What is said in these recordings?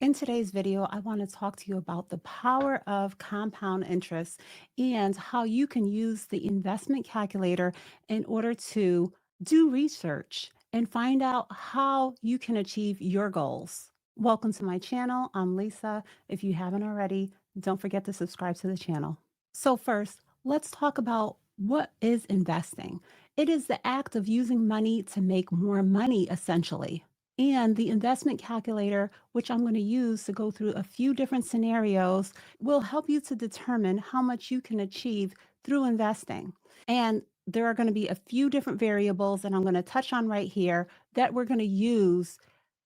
In today's video, I want to talk to you about the power of compound interest and how you can use the investment calculator in order to do research and find out how you can achieve your goals. Welcome to my channel. I'm Lisa. If you haven't already, don't forget to subscribe to the channel. So first, let's talk about what is investing. It is the act of using money to make more money, essentially. And the investment calculator, which I'm going to use to go through a few different scenarios, will help you to determine how much you can achieve through investing. And there are going to be a few different variables that I'm going to touch on right here that we're going to use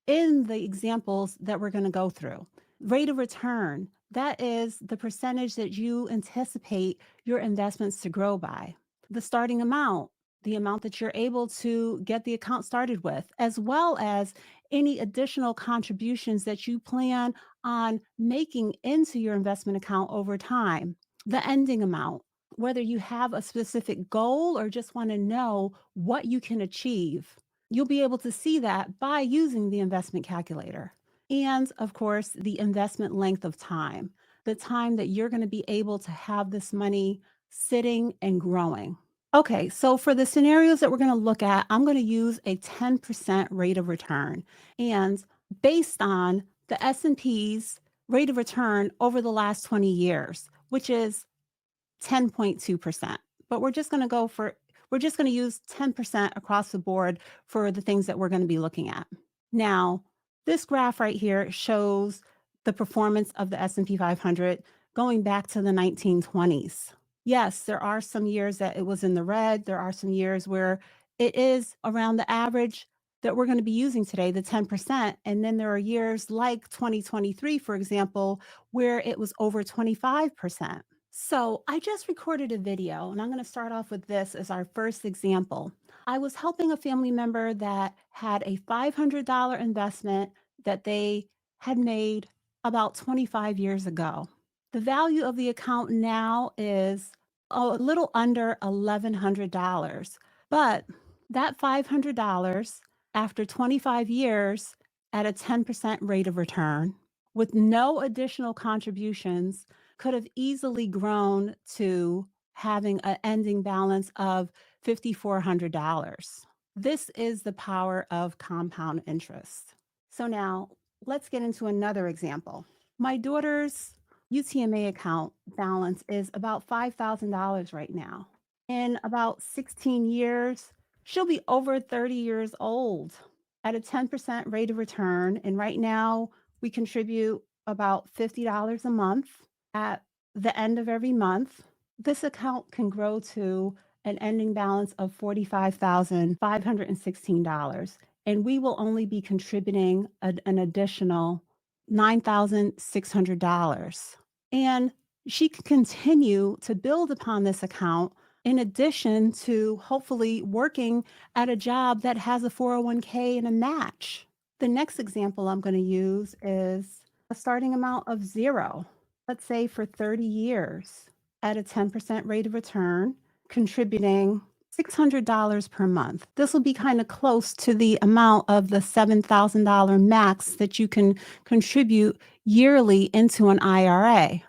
in the examples that we're going to go through. Rate of return, that is the percentage that you anticipate your investments to grow by. The starting amount, the amount that you're able to get the account started with, as well as any additional contributions that you plan on making into your investment account over time. The ending amount, whether you have a specific goal or just want to know what you can achieve. You'll be able to see that by using the investment calculator. And of course, the investment length of time, the time that you're going to be able to have this money sitting and growing. Okay, so for the scenarios that we're going to look at, I'm going to use a 10% rate of return. And based on the S&P's rate of return over the last 20 years, which is 10.2%. But we're just going to use 10% across the board for the things that we're going to be looking at. Now, this graph right here shows the performance of the S&P 500 going back to the 1920s. Yes, there are some years that it was in the red. There are some years where it is around the average that we're going to be using today, the 10%. And then there are years like 2023, for example, where it was over 25%. So I just recorded a video, and I'm going to start off with this as our first example. I was helping a family member that had a $500 investment that they had made about 25 years ago. The value of the account now is a little under $1,100, but that $500 after 25 years at a 10% rate of return with no additional contributions could have easily grown to having an ending balance of $5,400. This is the power of compound interest. So now let's get into another example. My daughter's UTMA account balance is about $5,000 right now. In about 16 years, she'll be over 30 years old at a 10% rate of return. And right now, we contribute about $50 a month. At the end of every month, this account can grow to an ending balance of $45,516. And we will only be contributing an additional $9,600. And she can continue to build upon this account in addition to hopefully working at a job that has a 401k and a match. The next example I'm going to use is a starting amount of zero, let's say for 30 years at a 10% rate of return, contributing $600 per month. This will be kind of close to the amount of the $7,000 max that you can contribute yearly into an IRA.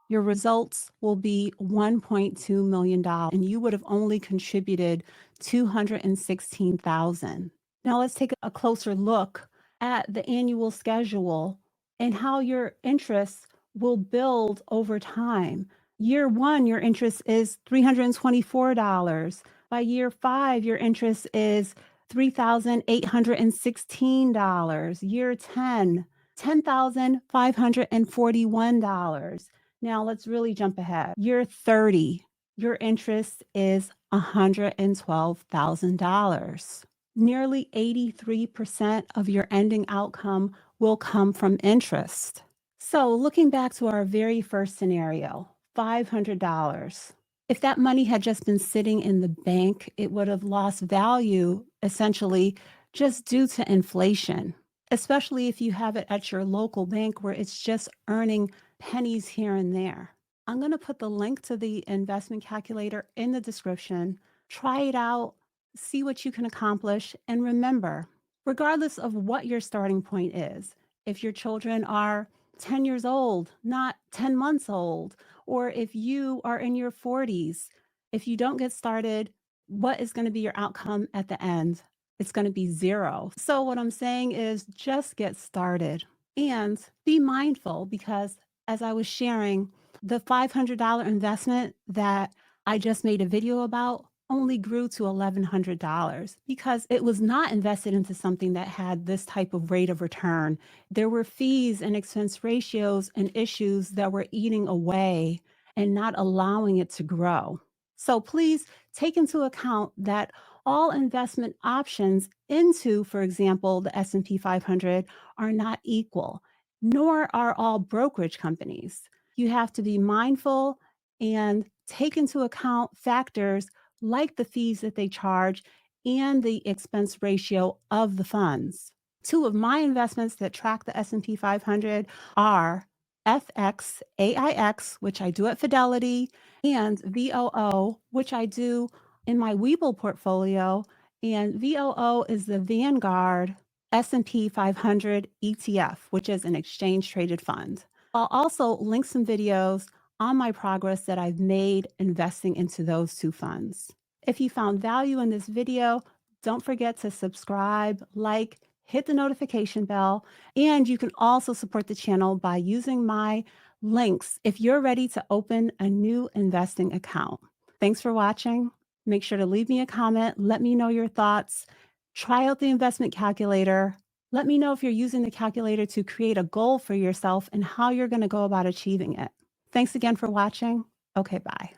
Your results will be $1.2 million, and you would have only contributed $216,000. Now let's take a closer look at the annual schedule and how your interest will build over time. Year one, your interest is $324. By year five, your interest is $3,816. Year 10, $10,541. Now let's really jump ahead. Year 30, your interest is $112,000. Nearly 83% of your ending outcome will come from interest. So looking back to our very first scenario, $500. If that money had just been sitting in the bank, it would have lost value essentially just due to inflation, especially if you have it at your local bank where it's just earning pennies here and there. I'm going to put the link to the investment calculator in the description. Try it out, see what you can accomplish, and remember, regardless of what your starting point is, if your children are 10 years old, not 10 months old, or if you are in your 40s, if you don't get started, what is going to be your outcome at the end? It's going to be zero. So, what I'm saying is just get started and be mindful because, as I was sharing, the $500 investment that I just made a video about only grew to $1,100 because it was not invested into something that had this type of rate of return. There were fees and expense ratios and issues that were eating away and not allowing it to grow. So please take into account that all investment options into, for example, the S&P 500 are not equal, nor are all brokerage companies. You have to be mindful and take into account factors like the fees that they charge and the expense ratio of the funds. Two of my investments that track the S&P 500 are FXAIX, which I do at Fidelity, and VOO, which I do in my Webull portfolio. And VOO is the Vanguard S&P 500 ETF, which is an exchange traded fund. I'll also link some videos on my progress that I've made investing into those two funds. If you found value in this video, don't forget to subscribe, like, hit the notification bell, and you can also support the channel by using my links if you're ready to open a new investing account. Thanks for watching. Make sure to leave me a comment. Let me know your thoughts. Try out the investment calculator. Let me know if you're using the calculator to create a goal for yourself and how you're going to go about achieving it. Thanks again for watching. Okay, bye.